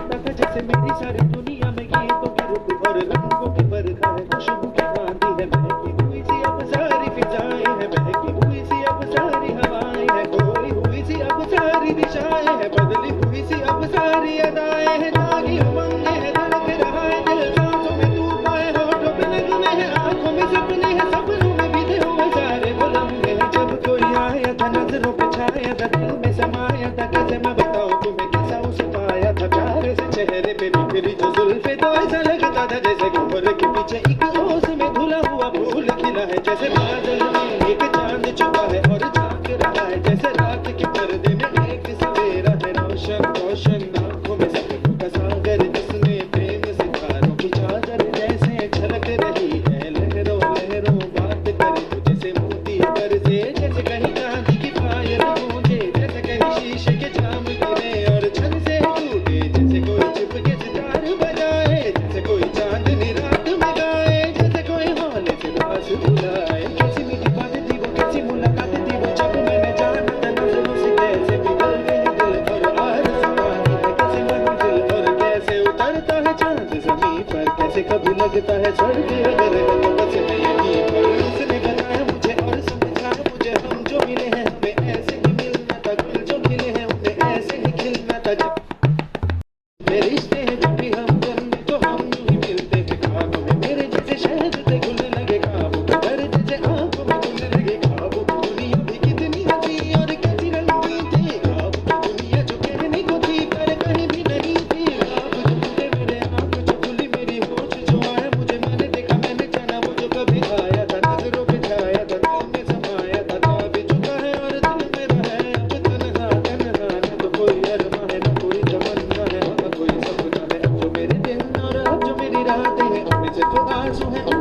लगता था जैसे मेरी सारी दुनिया में गीतों की रुत और रंगों की बरखा है, खुशबू की आंधी है, बहकी हुई सी अब सारी फिजाएं हैं, बहकी हुई सी अब सारी हवाएं हैं, खोई हुई सी अब सारी दिशाएं हैं, बदली हुई सी अब सारी अदाएं हैं, जागी उमंग है, धड़क रहा है दिल, सांसों में तूफान है, होठों पे नगमे हैं, आंखों में सपने हैं, सपनों में बीते हुए सारे वो लम्हे हैं, जब कोई आया था नजरों पे छाया था, दिल में समाया था, कैसे मैं बताऊं तुम्हें कैसा उसे पाया था, प्यारे से चेहरे पे बिखरी जो जुल्फे, तो ऐसा लगता था जैसे गोबर के पीछे एक ओस में धुला हुआ फूल खिला है, जैसे बादल में एक चांद छुपा है और झांक रहा है, जैसे रात के पर्दे में एक सवेरा है, रोशन रोशन आंखों में सपनों का सागर, जिसमें प्रेम सितारों की चादर जैसे झलक रही है, लहरों लहरों बात करे तो जैसे मोती बरसे, जैसे कहीं चांदी की पायल गूंजे, जैसे कहीं शीशे के जाम गिरे और छन से टूटे, जैसे कोई चिपके सितार बजाए, जैसे कोई चांदनी रात में गाए, जैसे कोई हौले से रास बुलाए, कैसी मीठी बातें थी वो, कैसी मुलाकातें थी वो, जब मैंने जाना था नजरों से कैसे पिघल गई दिल और आरज़ुआं है, कैसे मंजिल और कैसे उतरता है चांद ज़मीं पर, कैसे कभी लगता है स्वर्ग अगर है तो बस मैं यहीं पर, उसने बताया मुझे और समझाया मुझे, हम जो मिले हैं हमें ऐसे ही मिलना था, गुल जो खिले हैं उन्हें ऐसे ही खिलना था, जब मेरे रिश्ते हैं जब भी हम जन्मे तो हम यूं ही मिलते हैं ख्वाबों में, मेरे जैसे शहद से घुलने लगे ख्वाबों के घर, जैसे आंखों में घुलने लगे ख्वाबों की दुनिया भी कितनी हंसी और कैसी रंगीन थी, ख्वाबों की दुनिया जो कहने को थी पर कहीं भी नहीं थी, ख्वाब जो टूटे मेरे आंख जो खुली मेरी होश जो आया मुझे, मैंने देखा मैंने जाना वो जो कभी आया था, नजरों पे छाया था, दिल में समाया था, था भी चुका है और दिल में रहा है अब तन्हा तन्हा, न तो कोई अरमा है न कोई तमन्ना है, न कोई सपना है, अब जो मेरे दिन और अब जो मेरी रातें हैं उनमें सिर्फ आंसू हैं।